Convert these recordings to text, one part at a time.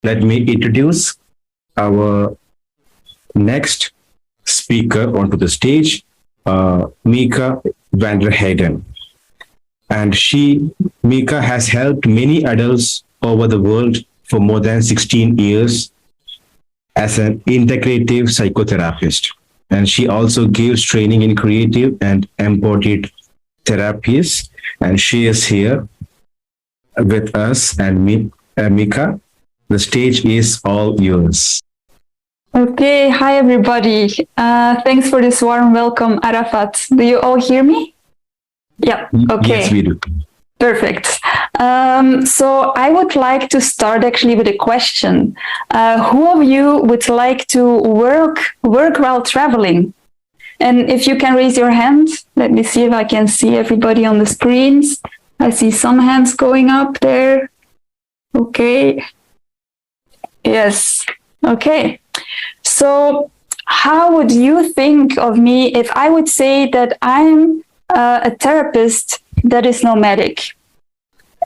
let me introduce our next speaker onto the stage, Mika Vanderheyden. And Mika has helped many adults over the world for more than 16 years as an integrative psychotherapist. And she also gives training in creative and embodied therapies. And she is here with us. And Mika, the stage is all yours. Okay, hi everybody. Thanks for this warm welcome, Arafat. Do you all hear me? Yeah, okay. Yes, we do. Perfect. So I would like to start actually with a question. Who of you would like to work while traveling? And if you can raise your hand, let me see if I can see everybody on the screens. I see some hands going up there. Okay. Yes. Okay. So how would you think of me if I would say that I'm a therapist that is nomadic?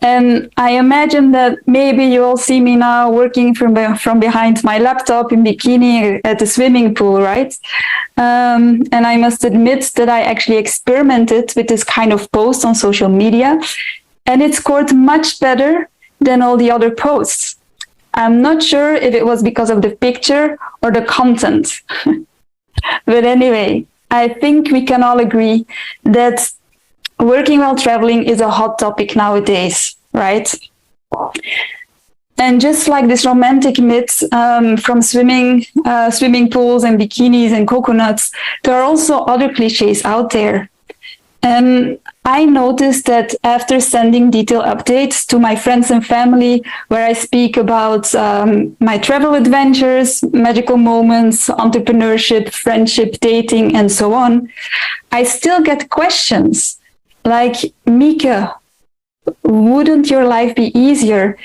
And I imagine that maybe you all see me now working from behind my laptop in bikini at the swimming pool, right? And I must admit that I actually experimented with this kind of post on social media, and it scored much better than all the other posts. I'm not sure if it was because of the picture or the content. But anyway, I think we can all agree that working while traveling is a hot topic nowadays, right? And just like this romantic myth from swimming pools and bikinis and coconuts, there are also other cliches out there. And I noticed that after sending detailed updates to my friends and family, where I speak about my travel adventures, magical moments, entrepreneurship, friendship, dating, and so on, I still get questions like, Mika, wouldn't your life be easier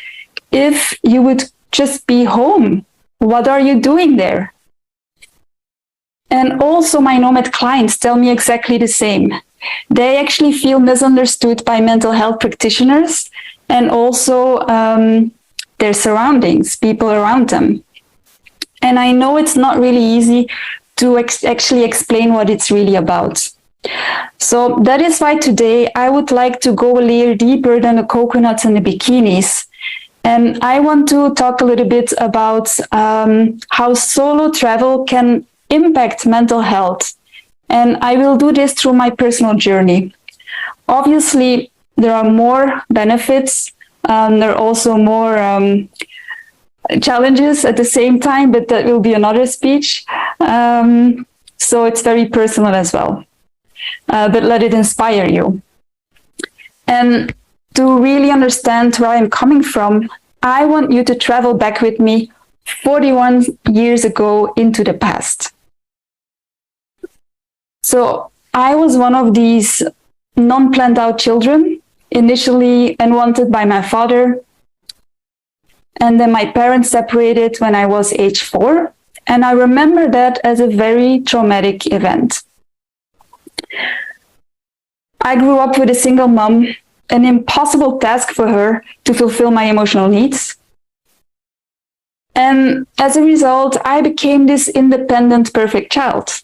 if you would just be home? What are you doing there? And also my nomad clients tell me exactly the same. They actually feel misunderstood by mental health practitioners and also their surroundings, people around them. And I know it's not really easy to actually explain what it's really about. So that is why today I would like to go a layer deeper than the coconuts and the bikinis. And I want to talk a little bit about how solo travel can impact mental health. And I will do this through my personal journey. Obviously, there are more benefits. There are also more challenges at the same time, but that will be another speech. So it's very personal as well. But let it inspire you. And to really understand where I'm coming from, I want you to travel back with me 41 years ago into the past. So I was one of these non-planned out children, initially unwanted by my father. And then my parents separated when I was age 4. And I remember that as a very traumatic event. I grew up with a single mom, an impossible task for her to fulfill my emotional needs. And as a result, I became this independent, perfect child.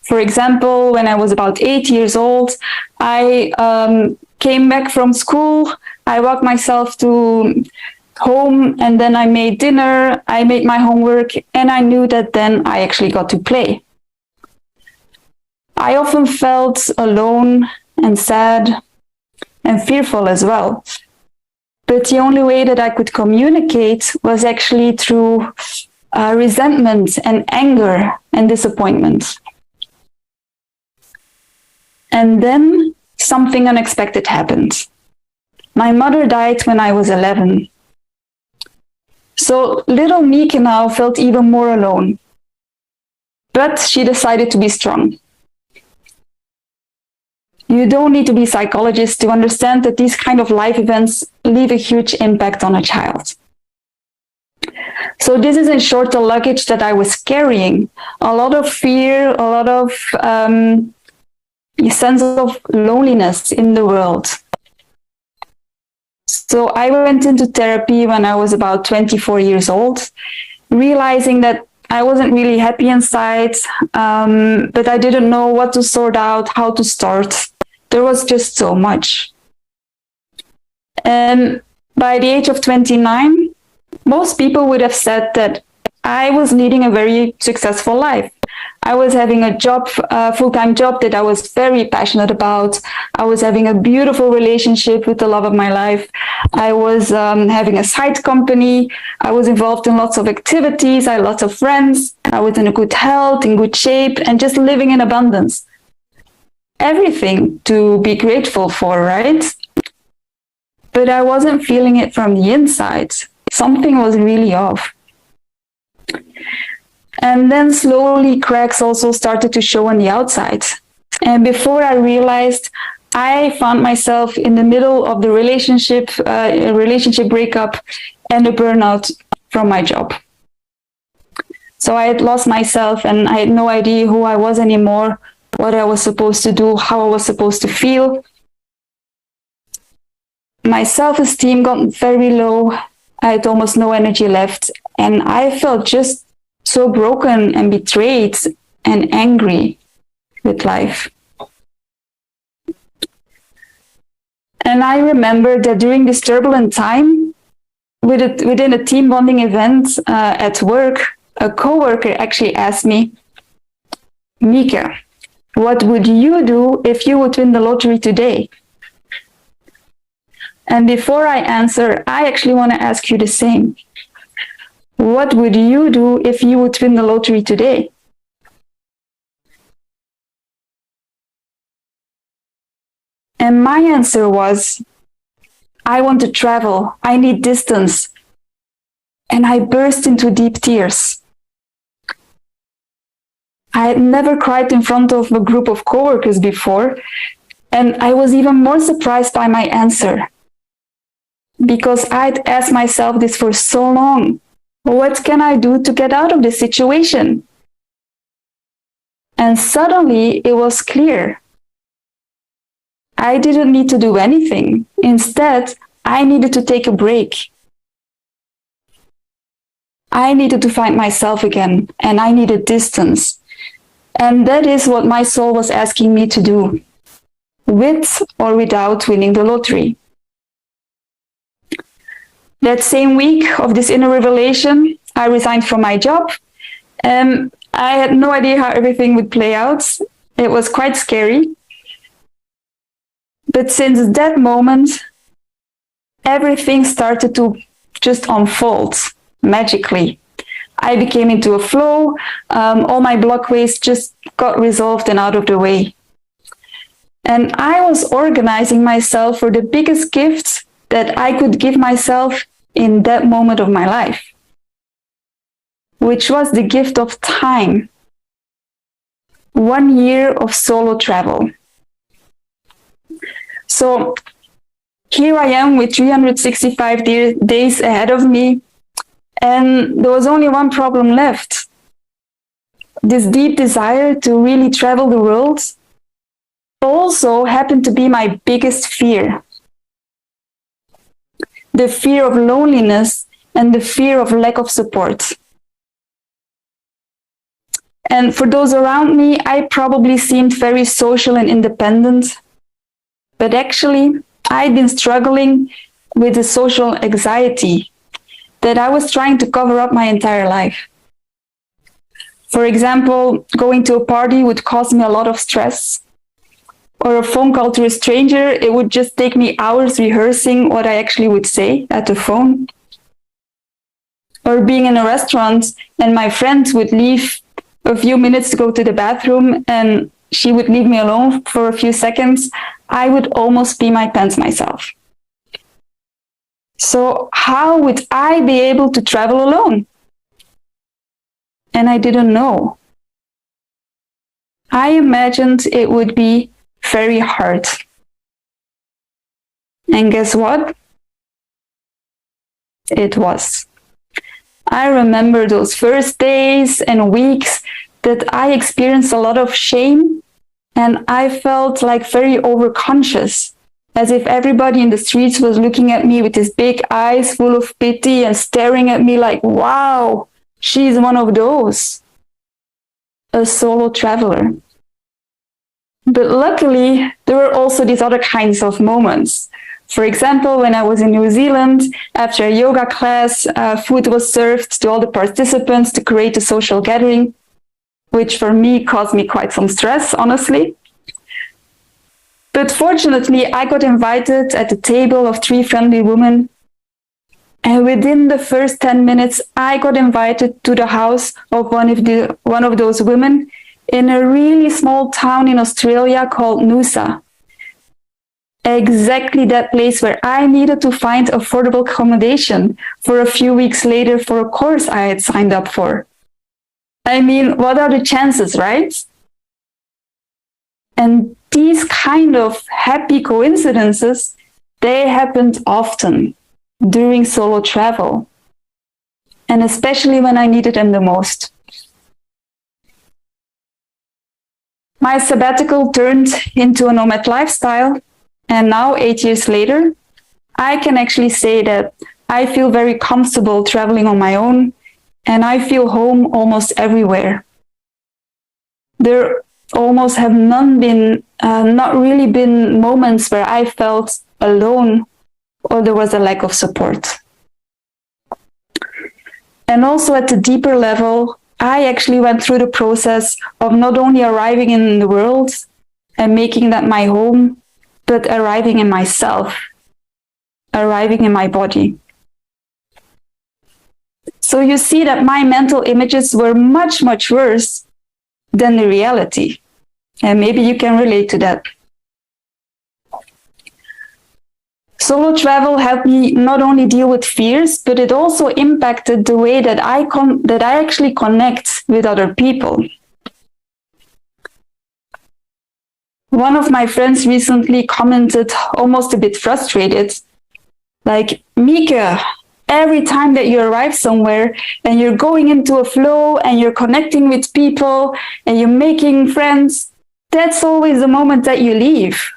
For example, when I was about 8 years old, I came back from school, I walked myself to home, and then I made dinner, I made my homework, and I knew that then I actually got to play. I often felt alone and sad and fearful as well. But the only way that I could communicate was actually through resentment and anger and disappointment. And then something unexpected happened. My mother died when I was 11. So little Mika now felt even more alone. But she decided to be strong. You don't need to be a psychologist to understand that these kind of life events leave a huge impact on a child. So this is in short the luggage that I was carrying. A lot of fear, a lot of sense of loneliness in the world. So So I went into therapy when I was about 24 years old, realizing that I wasn't really happy inside, but I didn't know what to sort out, how to start. There was just so much. And by the age of 29, most people would have said that I was leading a very successful life. I was having a job, a full-time job that I was very passionate about. I was having a beautiful relationship with the love of my life. I was having a side company. I was involved in lots of activities. I had lots of friends. I was in a good health, in good shape, and just living in abundance. Everything to be grateful for, right? But I wasn't feeling it from the inside. Something was really off. And then slowly cracks also started to show on the outside. And before I realized, I found myself in the middle of the relationship breakup and a burnout from my job. So I had lost myself and I had no idea who I was anymore, what I was supposed to do, how I was supposed to feel. My self-esteem got very low. I had almost no energy left. And I felt just so broken and betrayed and angry with life. And I remember that during this turbulent time, within a team bonding event at work, a coworker actually asked me, Mika, what would you do if you would win the lottery today? And before I answer, I actually want to ask you the same. What would you do if you would win the lottery today? And my answer was, I want to travel. I need distance. And I burst into deep tears. I had never cried in front of a group of coworkers before. And I was even more surprised by my answer. Because I'd asked myself this for so long. What can I do to get out of this situation? And suddenly it was clear. I didn't need to do anything. Instead, I needed to take a break. I needed to find myself again, and I needed distance. And that is what my soul was asking me to do, with or without winning the lottery. That same week of this inner revelation, I resigned from my job. I had no idea how everything would play out. It was quite scary. But since that moment, everything started to just unfold magically. I became into a flow. All my blockways just got resolved and out of the way. And I was organizing myself for the biggest gift that I could give myself in that moment of my life, which was the gift of time. 1 year of solo travel. So here I am with 365 days ahead of me, and there was only one problem left. This deep desire to really travel the world also happened to be my biggest fear. The fear of loneliness and the fear of lack of support. And for those around me, I probably seemed very social and independent. But actually, I'd been struggling with the social anxiety that I was trying to cover up my entire life. For example, going to a party would cause me a lot of stress. Or a phone call to a stranger, it would just take me hours rehearsing what I actually would say at the phone. Or being in a restaurant and my friend would leave a few minutes to go to the bathroom and she would leave me alone for a few seconds, I would almost pee my pants myself. So how would I be able to travel alone? And I didn't know. I imagined it would be very hard. And guess what? It was. I remember those first days and weeks that I experienced a lot of shame and I felt like very overconscious as if everybody in the streets was looking at me with his big eyes full of pity and staring at me like, wow, she's one of those, a solo traveler. But luckily, there were also these other kinds of moments. For example, when I was in New Zealand, after a yoga class, food was served to all the participants to create a social gathering, which for me caused me quite some stress, honestly. But fortunately, I got invited at the table of 3 friendly women. And within the first 10 minutes, I got invited to the house of one of those women in a really small town in Australia called Noosa. Exactly that place where I needed to find affordable accommodation for a few weeks later for a course I had signed up for. I mean, what are the chances, right? And these kind of happy coincidences, they happened often during solo travel, and especially when I needed them the most. My sabbatical turned into a nomad lifestyle, and now 8 years later, I can actually say that I feel very comfortable traveling on my own, and I feel home almost everywhere. There almost have not really been moments where I felt alone or there was a lack of support. And also at a deeper level, I actually went through the process of not only arriving in the world and making that my home, but arriving in myself, arriving in my body. So you see that my mental images were much, much worse than the reality. And maybe you can relate to that. Solo travel helped me not only deal with fears, but it also impacted the way that I actually connect with other people. One of my friends recently commented, almost a bit frustrated, like, Mieke, every time that you arrive somewhere and you're going into a flow and you're connecting with people and you're making friends, that's always the moment that you leave.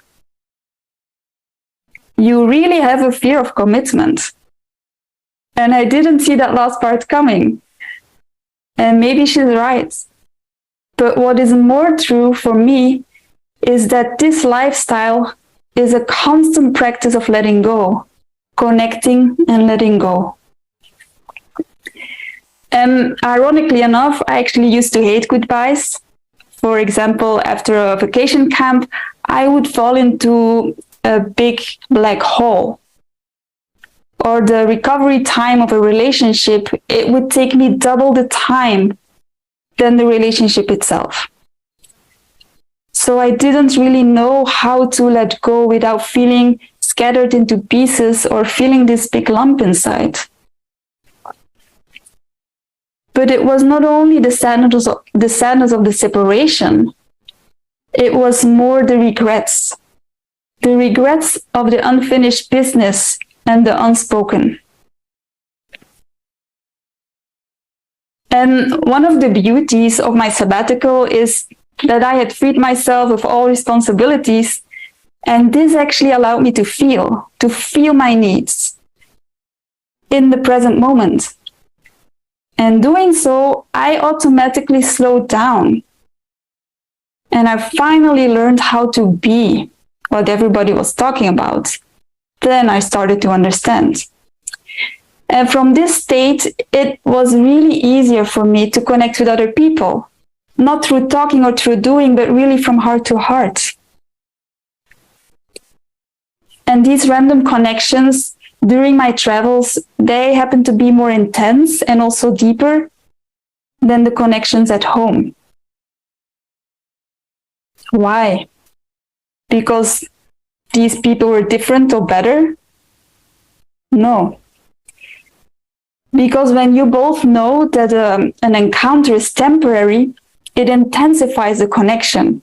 You really have a fear of commitment. And I didn't see that last part coming. And maybe she's right. But what is more true for me is that this lifestyle is a constant practice of letting go, connecting and letting go. And ironically enough, I actually used to hate goodbyes. For example, after a vacation camp, I would fall into a big black hole. Or the recovery time of a relationship, it would take me double the time than the relationship itself. So I didn't really know how to let go without feeling scattered into pieces or feeling this big lump inside. But it was not only the sadness of the separation, it was more the regrets of the unfinished business and the unspoken. And one of the beauties of my sabbatical is that I had freed myself of all responsibilities, and this actually allowed me to feel my needs in the present moment. And doing so, I automatically slowed down. And I finally learned how to be what everybody was talking about. Then I started to understand. And from this state, it was really easier for me to connect with other people, not through talking or through doing, but really from heart to heart. And these random connections during my travels, they happen to be more intense and also deeper than the connections at home. Why? Because these people were different or better? No. Because when you both know that an encounter is temporary, it intensifies the connection.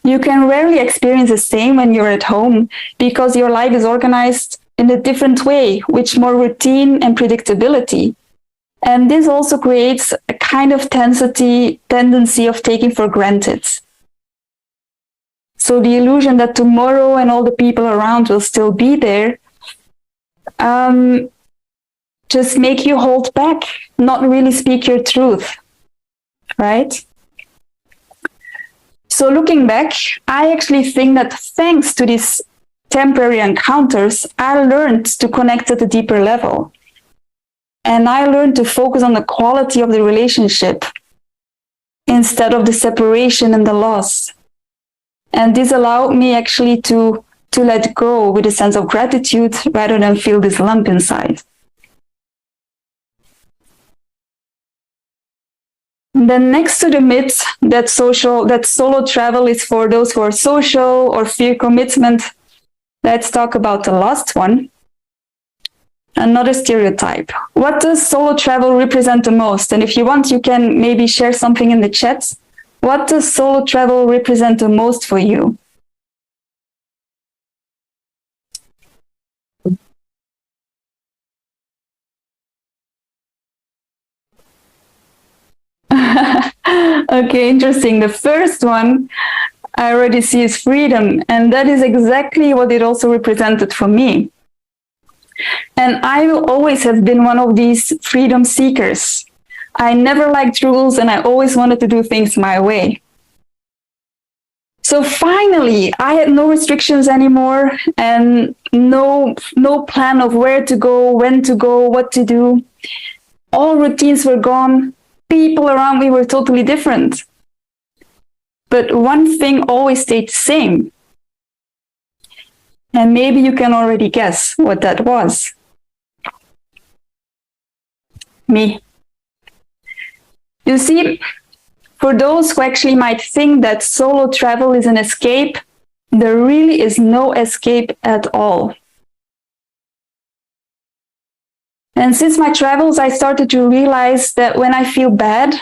You can rarely experience the same when you're at home because your life is organized in a different way, with more routine and predictability. And this also creates a kind of tendency of taking for granted. So the illusion that tomorrow and all the people around will still be there, just make you hold back, not really speak your truth, right? So looking back, I actually think that thanks to these temporary encounters, I learned to connect at a deeper level. And I learned to focus on the quality of the relationship instead of the separation and the loss. And this allowed me actually to let go with a sense of gratitude rather than feel this lump inside. Then next to the myth that solo travel is for those who are social or fear commitment, let's talk about the last one. Another stereotype. What does solo travel represent the most? And if you want, you can maybe share something in the chat. What does solo travel represent the most for you? Okay, interesting. The first one I already see is freedom, and that is exactly what it also represented for me. And I will always have been one of these freedom seekers. I never liked rules and I always wanted to do things my way. So finally, I had no restrictions anymore and no plan of where to go, when to go, what to do. All routines were gone. People around me were totally different. But one thing always stayed the same. And maybe you can already guess what that was. Me. You see, for those who actually might think that solo travel is an escape, there really is no escape at all. And since my travels, I started to realize that when I feel bad,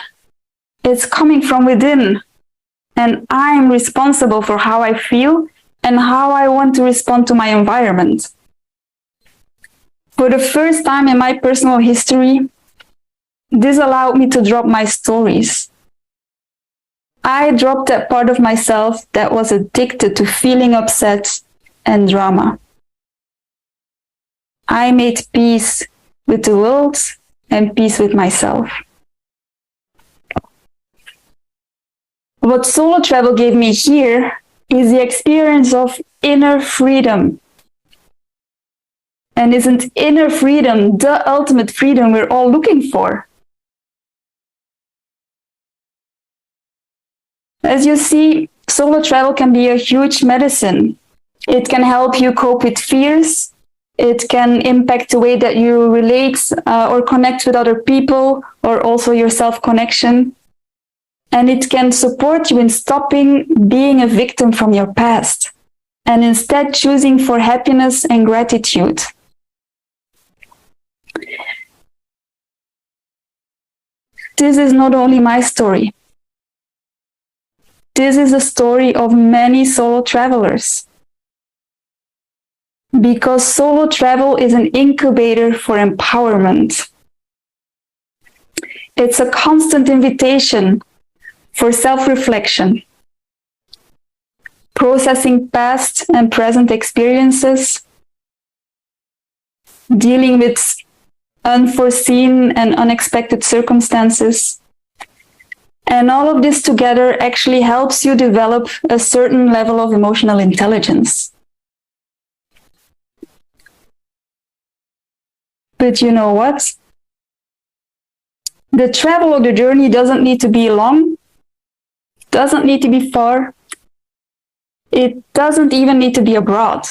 it's coming from within. And I'm responsible for how I feel and how I want to respond to my environment. For the first time in my personal history, this allowed me to drop my stories. I dropped that part of myself that was addicted to feeling upset and drama. I made peace with the world and peace with myself. What solo travel gave me here is the experience of inner freedom. And isn't inner freedom the ultimate freedom we're all looking for? As you see, solo travel can be a huge medicine. It can help you cope with fears. It can impact the way that you relate or connect with other people, or also your self-connection. And it can support you in stopping being a victim from your past and instead choosing for happiness and gratitude. This is not only my story. This is the story of many solo travelers. Because solo travel is an incubator for empowerment. It's a constant invitation for self-reflection, processing past and present experiences, dealing with unforeseen and unexpected circumstances. And all of this together actually helps you develop a certain level of emotional intelligence. But you know what? The travel or the journey doesn't need to be long, doesn't need to be far. It doesn't even need to be abroad.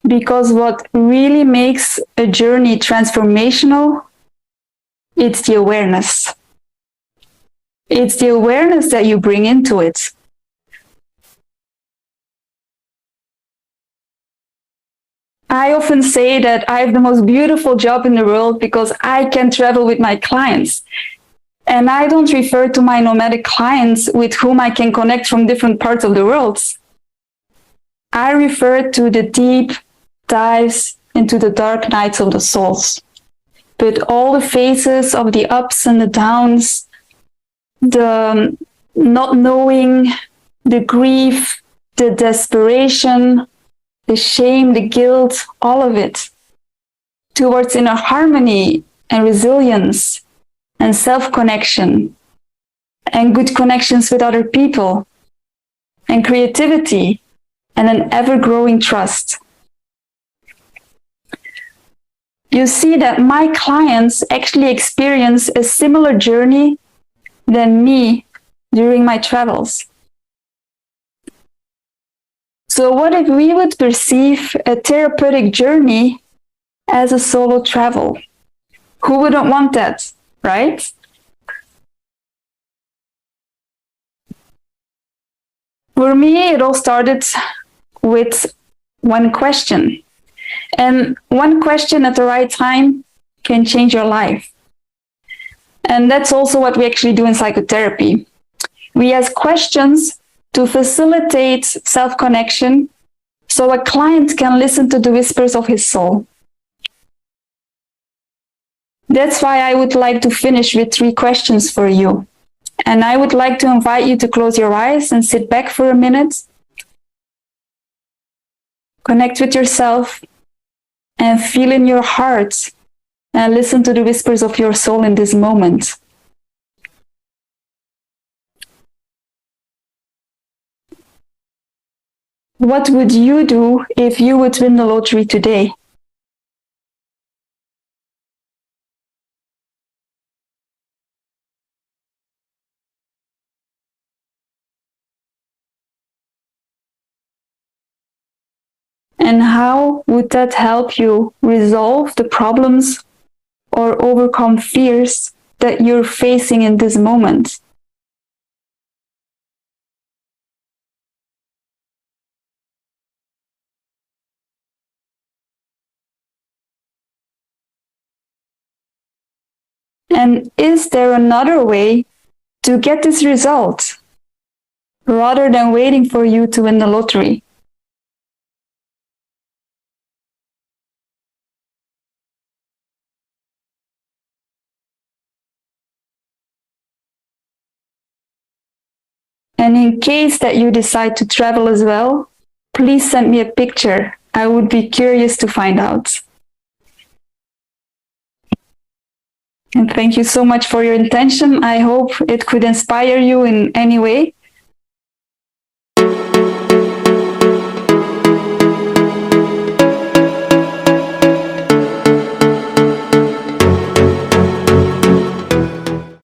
Because what really makes a journey transformational, it's the awareness. It's the awareness that you bring into it. I often say that I have the most beautiful job in the world because I can travel with my clients. And I don't refer to my nomadic clients with whom I can connect from different parts of the world. I refer to the deep dives into the dark nights of the souls. With all the phases of the ups and the downs, the not knowing, the grief, the desperation, the shame, the guilt, all of it, towards inner harmony and resilience and self-connection and good connections with other people and creativity and an ever-growing trust. You see that my clients actually experience a similar journey than me during my travels. So what if we would perceive a therapeutic journey as a solo travel? Who wouldn't want that, right? For me, it all started with one question. And one question at the right time can change your life. And that's also what we actually do in psychotherapy. We ask questions to facilitate self-connection so a client can listen to the whispers of his soul. That's why I would like to finish with 3 questions for you. And I would like to invite you to close your eyes and sit back for a minute. Connect with yourself and feel in your heart and listen to the whispers of your soul in this moment. What would you do if you would win the lottery today? And how would that help you resolve the problems or overcome fears that you're facing in this moment? And is there another way to get this result rather than waiting for you to win the lottery? And in case that you decide to travel as well, please send me a picture. I would be curious to find out. And thank you so much for your intention. I hope it could inspire you in any way.